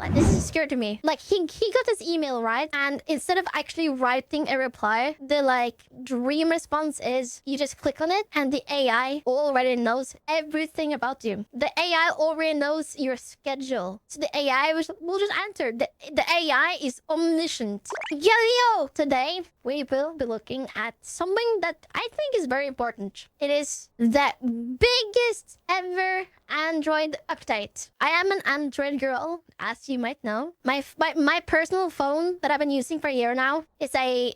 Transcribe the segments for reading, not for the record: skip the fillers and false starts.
Like, this is scary to me. Like, he got his email, right? And instead of actually writing a reply, the like dream response is you just click on it and the AI already knows everything about you. The AI already knows your schedule. So the AI will just answer. The AI is omniscient. Yo! Today, we will be looking at something that I think is very important. It is the biggest ever Android update. I am an Android girl, as you might know. My personal phone that I've been using for a year now is a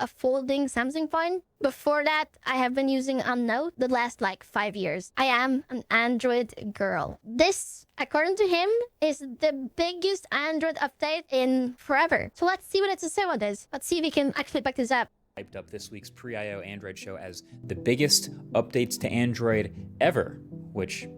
folding Samsung phone. Before that, I have been using a Note the last like 5 years. I am an Android girl. This, according to him, is the biggest Android update in forever. So let's see what it has to say about this. Let's see if we can actually back this up. Hyped up this week's Pre-IO Android show as the biggest updates to Android ever, which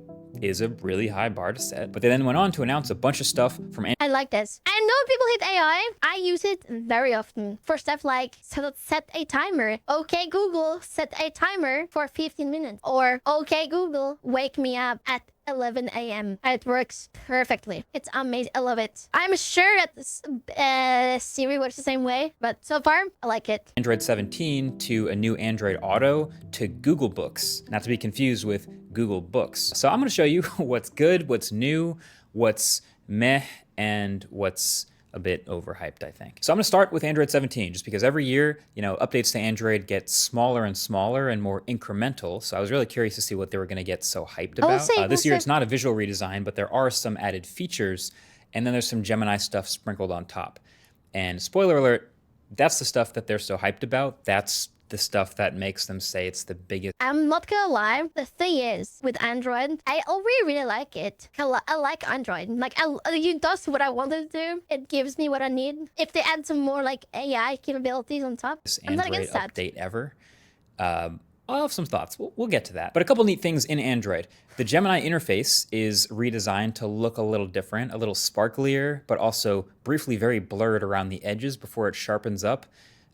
is a really high bar to set. But they then went on to announce a bunch of stuff from I like this. I know people hate AI. I use it very often for stuff like set a timer. Okay, Google, set a timer for 15 minutes. Or okay, Google, wake me up at 11 a.m. It works perfectly. It's amazing. I love it. I'm sure that Siri works the same way, but so far, I like it. Android 17 to a new Android Auto to Google Books, not to be confused with Google Books. So I'm going to show you what's good, what's new, what's meh, and what's a bit overhyped, I think. So I'm gonna start with Android 17, just because every year, updates to Android get smaller and smaller and more incremental. So I was really curious to see what they were gonna get so hyped about. This year, it's not a visual redesign, but there are some added features, and then there's some Gemini stuff sprinkled on top. And spoiler alert, that's the stuff that they're so hyped about. That's the stuff that makes them say it's the biggest. I'm not gonna lie. The thing is, with Android, I already really like it. I like Android. Like, it does what I wanted to do. It gives me what I need. If they add some more like AI capabilities on top, I'm not against that. Update ever. I'll have some thoughts. We'll get to that. But a couple neat things in Android. The Gemini interface is redesigned to look a little different, a little sparklier, but also briefly very blurred around the edges before it sharpens up.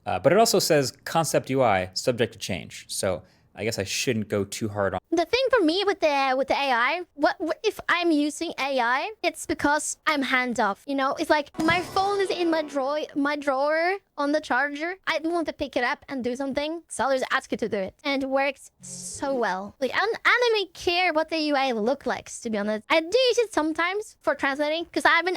But it also says concept UI subject to change. So I guess I shouldn't go too hard on. The thing for me with the AI, what if I'm using AI, it's because I'm hands off. It's like my phone is in my drawer on the charger. I don't want to pick it up and do something, so I'll just ask it to do it, and it works so well. Like, I don't even care what the UI looks like, to be honest. I do use it sometimes for translating, because I have been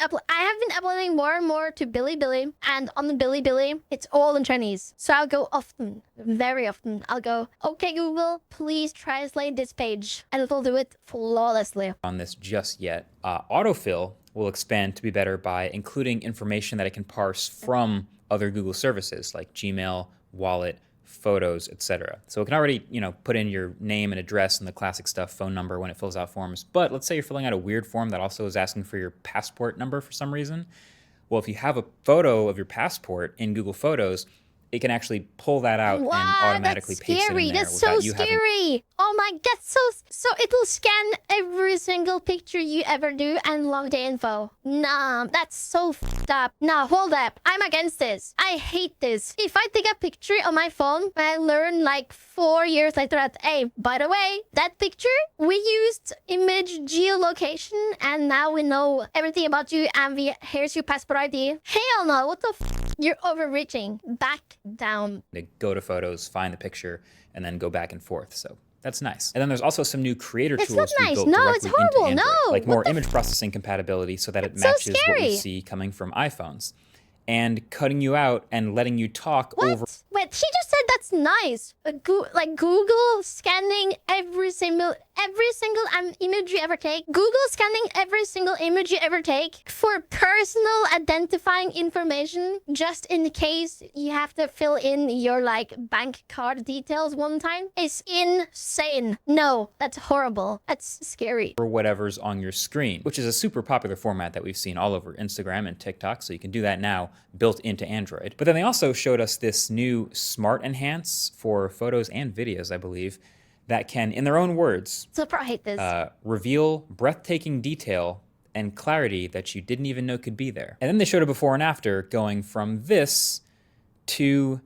uploading more and more to Bilibili, and on the Bilibili, it's all in Chinese. So I'll go often, very often. I'll go, okay, Google, please translate this page, and it'll do it flawlessly. On this just yet. Autofill will expand to be better by including information that it can parse from other Google services like Gmail, Wallet, Photos, etc. So it can already, put in your name and address and the classic stuff, phone number when it fills out forms. But let's say you're filling out a weird form that also is asking for your passport number for some reason. Well, if you have a photo of your passport in Google Photos, it can actually pull that out and automatically paste it in there. That's so scary. Oh my god, so it will scan every single picture you ever do and log the info. Nah, that's so f***ed up. Nah, hold up. I'm against this. I hate this. If I take a picture on my phone and I learn like 4 years later that, hey, by the way, that picture, we used image geolocation and now we know everything about you and here's your passport ID. Hell no, what the f***? You're overreaching. Back down. To go to Photos, find the picture, and then go back and forth. So that's nice. And then there's also some new creator tools not nice. built No, directly it's horrible. into Android, No. like more image processing compatibility so that it matches what we see coming from iPhones, and cutting you out and letting you talk over. Wait, he just said that's nice. Like Google scanning every single image you ever take. Google scanning every single image you ever take for personal identifying information, just in case you have to fill in your bank card details one time, is insane. No, that's horrible. That's scary. Or whatever's on your screen, which is a super popular format that we've seen all over Instagram and TikTok. So you can do that now, built into Android. But then they also showed us this new Smart Enhance for photos and videos, I believe, that can, in their own words, I hate this. Reveal breathtaking detail and clarity that you didn't even know could be there. And then they showed a before and after going from this to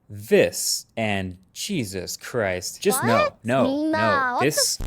this. And Jesus Christ, just What? no. This,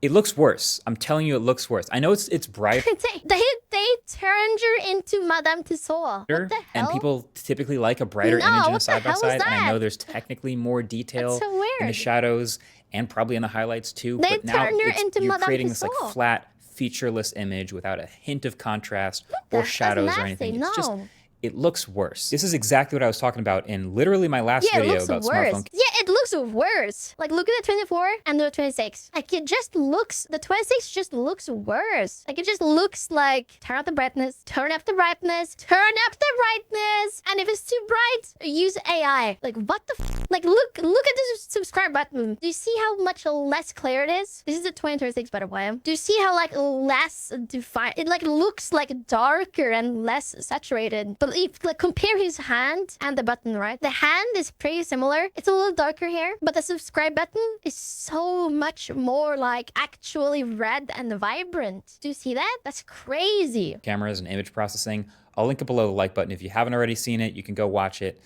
it looks worse. I'm telling you, it looks worse. I know it's bright. They turned your into Madame Tussauds. What the hell? And people typically like a brighter image in a what the side by hell was side. And I know that? there's technically more detail That's so in the weird. shadows and probably in the highlights too. They But now turned her into you're Madame creating this like Tussauds. flat, featureless image without a hint of contrast or That's shadows or nasty. anything. It's just, No. it looks worse. This is exactly what I was talking about in literally my last Yeah, it video looks about worse. smartphone. Yeah, it looks worse. Like, look at the 24 and the 26. Like, it just looks, the 26 just looks worse. Like, it just looks like, turn up the brightness, turn up the brightness, turn up the brightness. And if it's too bright, use AI. Like, what the f? Like, look at the subscribe button. Do you see how much less clear it is? This is the 2026, by the way. Do you see how, like, less defined? It, like, looks, like, darker and less saturated. But if, like, compare his hand and the button, right? The hand is pretty similar. It's a little darker here, but the subscribe button is so much more like actually red and vibrant. Do you see that? That's crazy. Cameras and image processing. I'll link it below the like button. If you haven't already seen it, you can go watch it.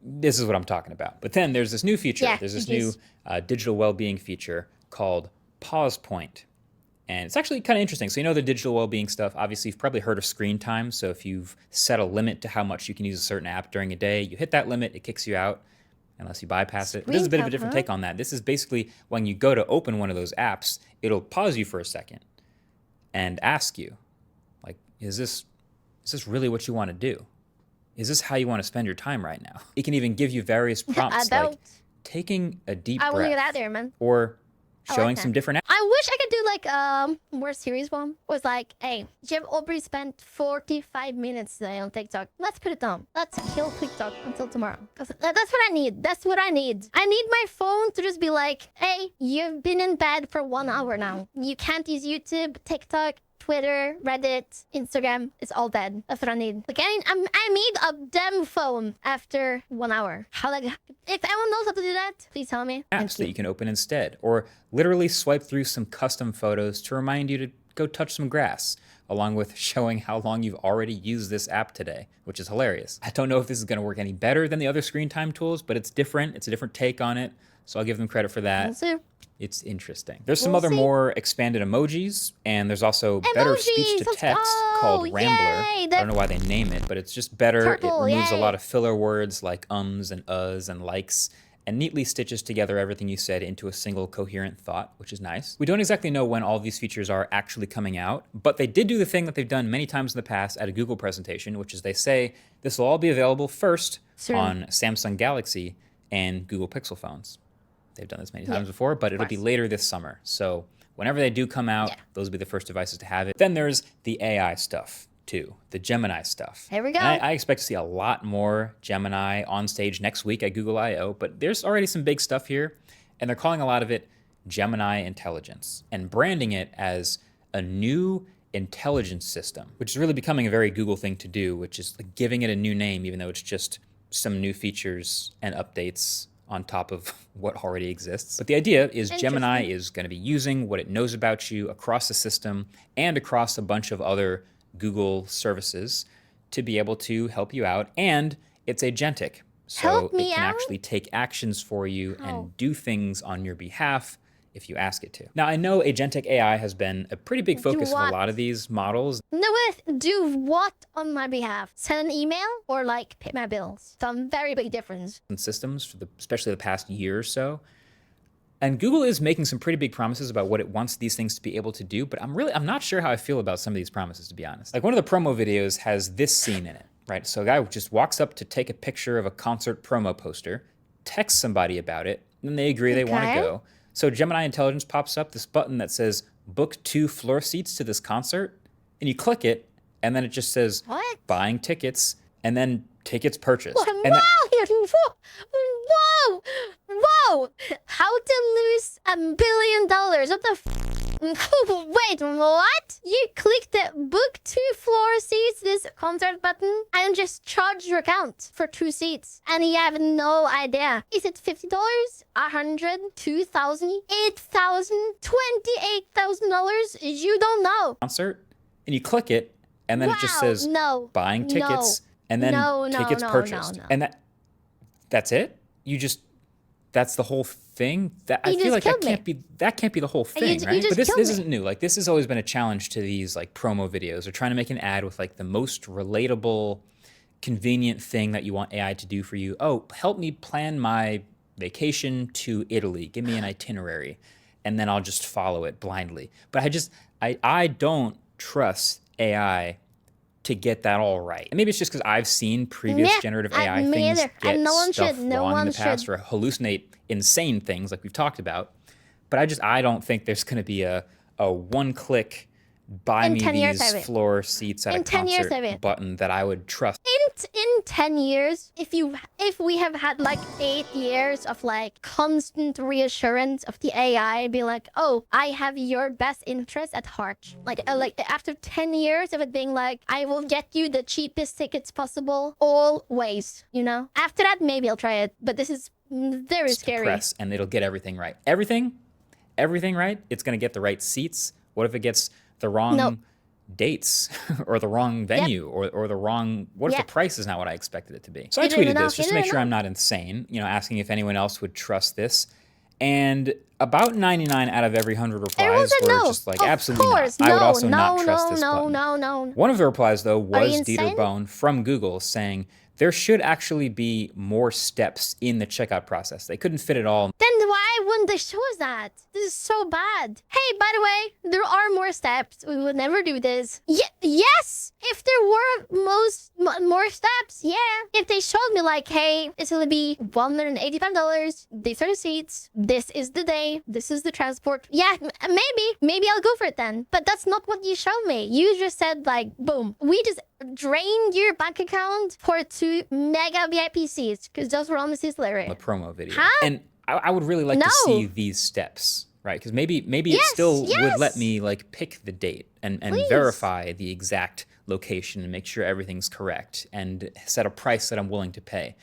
This is what I'm talking about. But then there's this new feature. Yeah, there's this new digital well-being feature called Pause Point. And it's actually kind of interesting. So you know the digital well-being stuff, obviously you've probably heard of screen time. So if you've set a limit to how much you can use a certain app during a day, you hit that limit, it kicks you out unless you bypass it. But this is a bit of a different take on that. This is basically when you go to open one of those apps, it'll pause you for a second and ask you, like, is this really what you want to do? Is this how you want to spend your time right now? It can even give you various prompts like taking a deep breath. I will get out there, man. Or showing some different apps. I wish I could do like more serious one. Was like, hey, Jim Aubrey spent 45 minutes today on TikTok. Let's put it down. Let's kill TikTok until tomorrow. Because that's what I need. That's what I need. I need my phone to just be like, hey, you've been in bed for 1 hour now. You can't use YouTube, TikTok, Twitter, Reddit, Instagram. It's all dead. That's what I need. Like, I need a damn phone after 1 hour. How, like, if anyone knows how to do that, please tell me. Apps that you can open instead, or literally swipe through some custom photos to remind you to go touch some grass, along with showing how long you've already used this app today, which is hilarious. I don't know if this is going to work any better than the other screen time tools, but it's different. It's a different take on it, so I'll give them credit for that. We'll see. It's interesting. There's some other more expanded emojis, and there's also better speech-to-text called Rambler. I don't know why they name it, but it's just better. It removes a lot of filler words like ums and uhs and likes, and neatly stitches together everything you said into a single coherent thought, which is nice. We don't exactly know when all these features are actually coming out, but they did do the thing that they've done many times in the past at a Google presentation, which is they say this will all be available first on Samsung Galaxy and Google Pixel phones. They've done this many times before, but it'll be later this summer. So whenever they do come out, those will be the first devices to have it. Then there's the AI stuff too, the Gemini stuff. Here we go. And I expect to see a lot more Gemini on stage next week at Google I/O, but there's already some big stuff here, and they're calling a lot of it Gemini Intelligence and branding it as a new intelligence system, which is really becoming a very Google thing to do, which is like giving it a new name, even though it's just some new features and updates on top of what already exists. But the idea is Gemini is going to be using what it knows about you across the system and across a bunch of other Google services to be able to help you out. And it's agentic. So it can actually take actions for you and do things on your behalf if you ask it to. Now, I know agentic AI has been a pretty big focus of a lot of these models. No, wait, do what on my behalf? Send an email or like pay my bills? Some very big difference. And systems, for especially the past year or so. And Google is making some pretty big promises about what it wants these things to be able to do, but I'm not sure how I feel about some of these promises, to be honest. Like one of the promo videos has this scene in it, right? So a guy just walks up to take a picture of a concert promo poster, texts somebody about it, and then they agree they want to go. So Gemini Intelligence pops up this button that says, book 2 floor seats to this concert, and you click it, and then it just says, buying tickets, and then tickets purchased. And Whoa! How to lose $1 billion? What the Wait, what? You click the book 2 floor seats, this concert button, and just charge your account for 2 seats. And you have no idea. Is it $50? $100? $2,000? $8,000? $28,000? You don't know. Concert, and you click it, and then it just says buying tickets, and then tickets purchased. And that's it? That's the whole thing, that I You feel just like killed that can't be the whole thing, you right? just But this killed me. isn't new. Like, this has always been a challenge to these like promo videos. They're trying to make an ad with like the most relatable, convenient thing that you want AI to do for you. Oh, help me plan my vacation to Italy. Give me an itinerary, and then I'll just follow it blindly. But I don't trust AI to get that all right. And maybe it's just because I've seen previous Yeah, generative AI me things either. get And no one stuff should. No wrong in one the past should. or hallucinate insane things like we've talked about. But I don't think there's going to be a one-click buy In me 10 years, I these will. floor seats at a In 10 years, concert I will. button that I would trust. In 10 years, if we have had like 8 years of like constant reassurance of the AI, be like, oh, I have your best interest at heart. Like after 10 years of it being like, I will get you the cheapest tickets possible always, you know? After that, maybe I'll try it, but this is very scary. Press, and it'll get everything right. Everything right. It's going to get the right seats. What if it gets the wrong dates or the wrong venue or the wrong, what if the price is not what I expected it to be? So I tweeted this just to make sure I'm not insane, you know, asking if anyone else would trust this. And about 99 out of every 100 replies were just like, absolutely not. I would also not trust this button. One of the replies, though, was Dieter Bohn from Google saying there should actually be more steps in the checkout process. They couldn't fit it all. Then why wouldn't they show us that? This is so bad. Hey, by the way, there are more steps. We would never do this. Yes! If there were more steps, yeah. If they showed me like, hey, it's gonna be $185. These are the seats. This is the day. This is the transport. Yeah, maybe I'll go for it then. But that's not what you showed me. You just said like, boom. We just drained your bank account for 2 mega VIP seats because those were on the seats later. The promo video. And I would really like to see these steps, right? Because maybe it still would let me like pick the date and verify the exact location and make sure everything's correct and set a price that I'm willing to pay.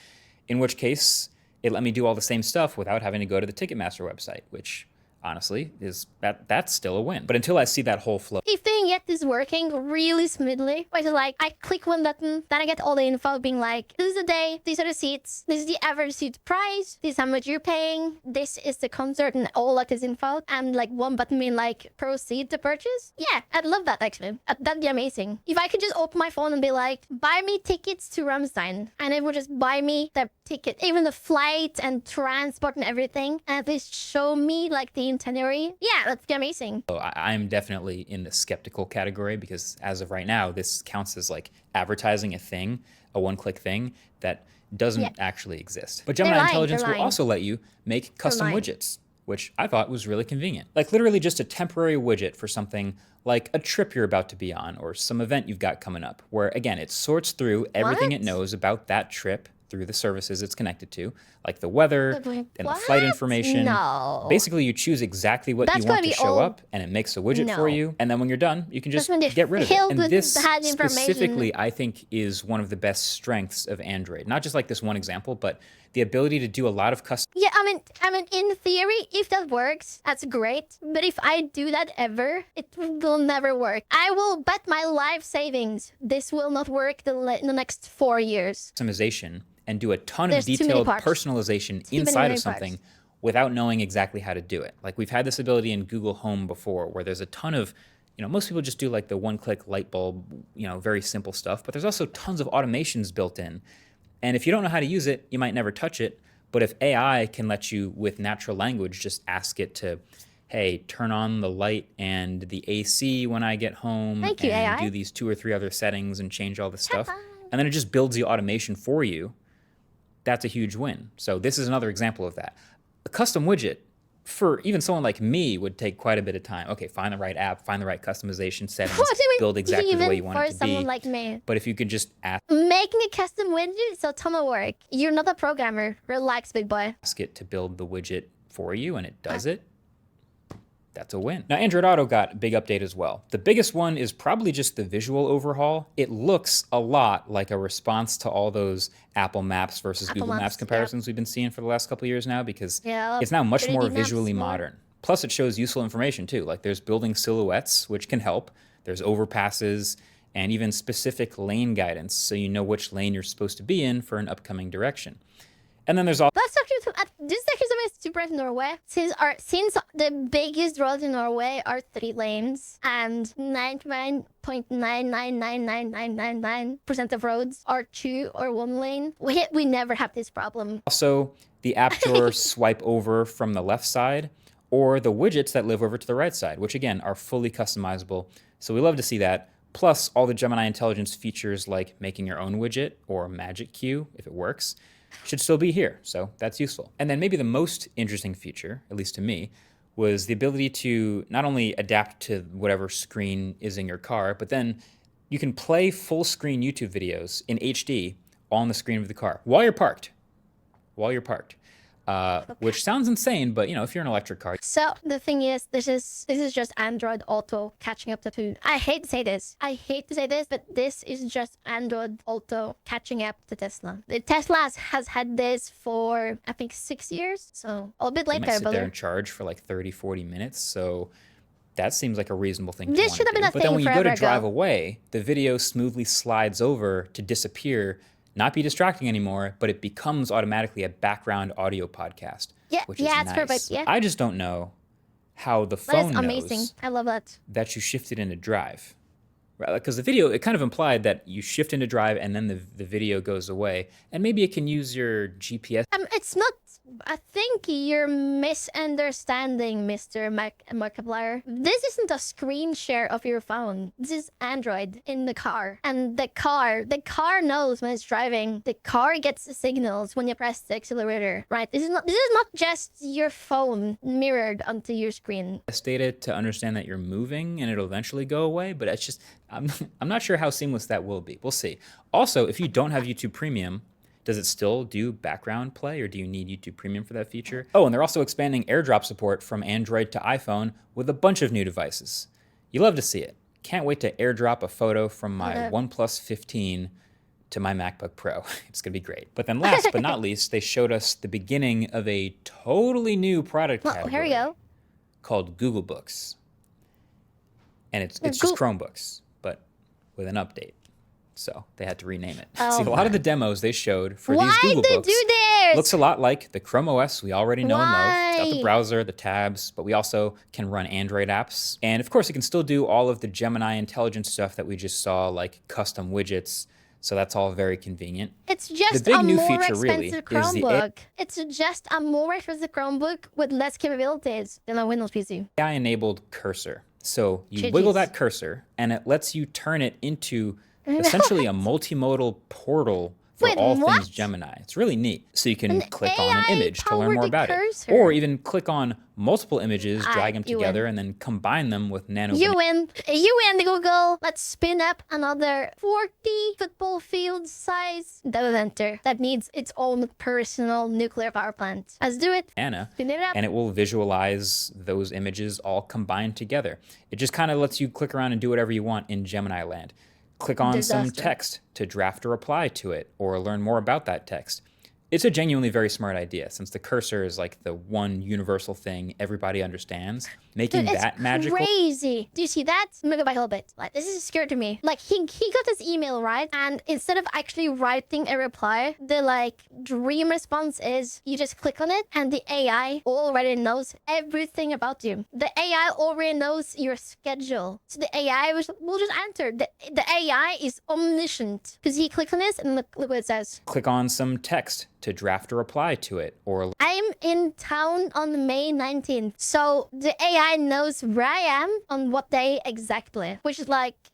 In which case, it let me do all the same stuff without having to go to the Ticketmaster website, which honestly is that's still a win. But until I see that whole flow. If they can get this working really smoothly, where it's like I click one button, then I get all the info being like, this is the day, these are the seats, this is the average seat price, this is how much you're paying, this is the concert, and all like this info, and like one button being like proceed to purchase. Yeah, I'd love that actually. That'd be amazing. If I could just open my phone and be like, buy me tickets to Rammstein, and it would just buy me the ticket, even the flight and transport and everything, and at least show me like the itinerary. Yeah, that's amazing. So I'm definitely in the skeptical category because as of right now, this counts as like advertising a thing, a one-click thing that doesn't actually exist. But Gemini Intelligence will also let you make custom widgets, which I thought was really convenient. Like literally just a temporary widget for something like a trip you're about to be on or some event you've got coming up, where again, it sorts through everything it knows about that trip through the services it's connected to, like the weather and the flight information. No. Basically, you choose exactly what you want to show up, and it makes a widget for you. And then when you're done, you can just get rid of it. And this specifically, I think, is one of the best strengths of Android. Not just like this one example, but the ability to do a lot of custom. Yeah, I mean, in theory, if that works, that's great. But if I do that ever, it will never work. I will bet my life savings this will not work in the next 4 years. Customization and do a ton of detailed personalization inside of something without knowing exactly how to do it. Like we've had this ability in Google Home before where there's a ton of, you know, most people just do like the one-click light bulb, you know, very simple stuff, but there's also tons of automations built in. And if you don't know how to use it, you might never touch it. But if AI can let you, with natural language, just ask it to, hey, turn on the light and the AC when I get home, and do these 2 or 3 other settings and change all the stuff, and then it just builds the automation for you, that's a huge win. So this is another example of that. A custom widget, for even someone like me, would take quite a bit of time. Okay, find the right app, find the right customization settings, build exactly the way you want it to be. For someone like me. But if you could just ask... Making a custom widget is a ton of work. You're not a programmer. Relax, big boy. Ask it to build the widget for you, and it does it. That's a win. Now, Android Auto got a big update as well. The biggest one is probably just the visual overhaul. It looks a lot like a response to all those Apple Maps versus Google Maps comparisons we've been seeing for the last couple of years now, because it's now much more visually modern. Plus, it shows useful information too. Like there's building silhouettes, which can help. There's overpasses and even specific lane guidance, so you know which lane you're supposed to be in for an upcoming direction. And then there's all... Let's talk to this is Vtuber of Norway, since the biggest roads in Norway are 3 lanes and 99.9999999% of roads are 2 or 1 lane, we never have this problem. Also, the app drawer swipe over from the left side, or the widgets that live over to the right side, which again are fully customizable. So we love to see that. Plus all the Gemini intelligence features like making your own widget or magic queue, if it works, should still be here. So that's useful. And then maybe the most interesting feature, at least to me, was the ability to not only adapt to whatever screen is in your car, but then you can play full screen YouTube videos in HD on the screen of the car while you're parked. Which sounds insane, but if you're an electric car. So the thing is, this is just Android Auto catching up to. I hate to say this, but this is just Android Auto catching up to Tesla. The Tesla has had this for I think 6 years, so a bit later. They might sit there and charge for like 30-40 minutes, so that seems like a reasonable thing to This should have been a But thing then when you go to forever drive ago. away, the video smoothly slides over to disappear, not be distracting anymore, but it becomes automatically a background audio podcast. Yeah, which is it's nice. perfect. Yeah, I just don't know how the that phone is amazing. knows I love that. that you shifted into drive. Right? Because the video, it kind of implied that you shift into drive and then the video goes away. And maybe it can use your GPS. It's not. I think you're misunderstanding, Mr. Markiplier. This isn't a screen share of your phone. This is Android in the car. And the car knows when it's driving. The car gets the signals when you press the accelerator, right? This is not just your phone mirrored onto your screen. Data to understand that you're moving and it'll eventually go away, but it's just, I'm not sure how seamless that will be. We'll see. Also, if you don't have YouTube Premium, does it still do background play, or do you need YouTube Premium for that feature? Oh, and they're also expanding AirDrop support from Android to iPhone with a bunch of new devices. You love to see it. Can't wait to AirDrop a photo from my OnePlus 15 to my MacBook Pro. It's gonna be great. But then last but not least, they showed us the beginning of a totally new product category Here we go. called Google Books. And it's just Chromebooks, but with an update. So they had to rename it. See, a lot of the demos they showed for these Google Why'd they Books do this? looks a lot like the Chrome OS we already know and love. It's got the Why? browser, the tabs, but we also can run Android apps. And of course, it can still do all of the Gemini intelligence stuff that we just saw, like custom widgets. So that's all very convenient. It's just big a new more feature really expensive is the Chromebook. It's just a more expensive Chromebook with less capabilities than a Windows PC. AI-enabled cursor. So you Jeez. wiggle that cursor, and it lets you turn it into essentially a multimodal portal for Wait, all what? things Gemini. It's really neat. So you can click on an image to learn AI-powered more about cursor. it. Or even click on multiple images, drag them you together, win. and then combine them with nano. You win, Google. Let's spin up another 40 football field size data center that needs its own personal nuclear power plant. Let's do it. Banana, Spin it up. and it will visualize those images all combined together. It just kind of lets you click around and do whatever you want in Gemini land. Click on some Disaster. text to draft a reply to it or learn more about that text. It's a genuinely very smart idea, since the cursor is like the one universal thing everybody understands. Making Dude, that it's magical. crazy. Do you see that? I'm gonna go back a little bit. Like, this is scary to me. Like, he got his email, right? And instead of actually writing a reply, the dream response is you just click on it and the AI already knows everything about you. The AI already knows your schedule. So the AI will just answer. The AI is omniscient. Because he clicks on this and look what it says. Click on some text to draft a reply to it or I'm in town on May 19th. So the AI knows where I am on what day exactly. Which is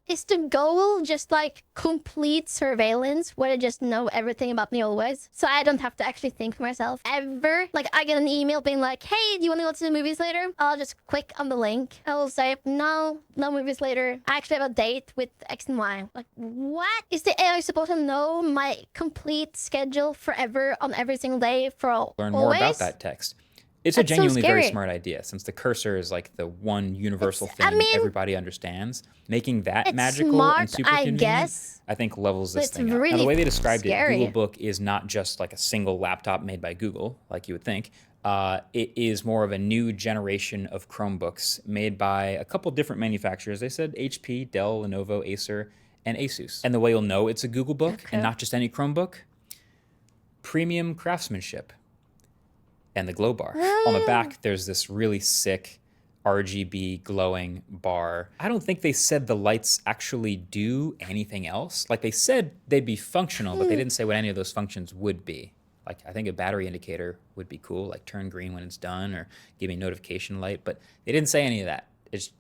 is the goal just complete surveillance where they just know everything about me always? So I don't have to actually think for myself ever. I get an email being like, hey, do you want to go to the movies later? I'll just click on the link. I'll say, no movies later. I actually have a date with X and Y. What? Is the AI supposed to know my complete schedule forever on every single day for learn more always? about that text. It's a That's so genuinely very scary. smart idea, since the cursor is like the one universal I thing mean, everybody understands. Making that it's magical smart, and super I convenient, guess, I think levels this but thing it's up. Now, the really way they described scary. it, Google Book is not just like a single laptop made by Google, like you would think. It is more of a new generation of Chromebooks made by a couple different manufacturers. They said HP, Dell, Lenovo, Acer, and Asus. And the way you'll know it's a Google Book and not just any Chromebook, premium craftsmanship. and the glow bar. On the back, there's this really sick RGB glowing bar. I don't think they said the lights actually do anything else. Like, they said they'd be functional, but they didn't say what any of those functions would be. Like, I think a battery indicator would be cool, like turn green when it's done or give me notification light, but they didn't say any of that. It's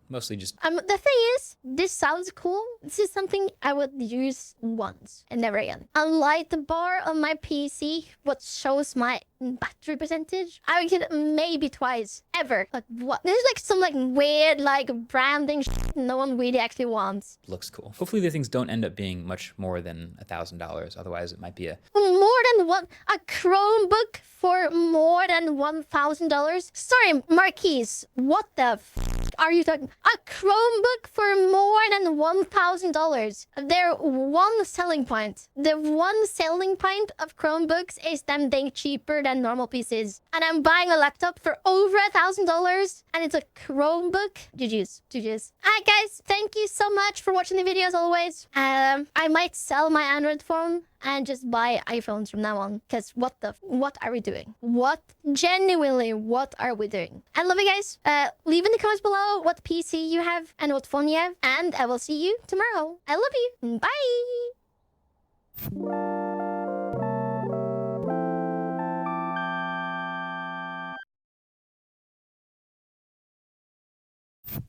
mostly just... The thing is, this sounds cool. This is something I would use once and never again. A light bar on my PC, what shows my battery percentage, I would get it maybe twice, ever. Like, what? There's like some like weird like branding shit no one really actually wants. Looks cool. Hopefully the things don't end up being much more than $1,000. Otherwise it might be a... More than what? A Chromebook for more than $1,000? Sorry, Marquise, what the f are you talking? A Chromebook for more than $1,000. Their one selling point. The one selling point of Chromebooks is them being cheaper than normal PCs. And I'm buying a laptop for over $1,000 and it's a Chromebook. GG's. GG's. Alright guys, thank you so much for watching the video as always. I might sell my Android phone and just buy iPhones from now on. Because what are we doing? Genuinely, what are we doing? I love you guys. Leave in the comments below what PC you have and what phone you have. And I will see you tomorrow. I love you. Bye.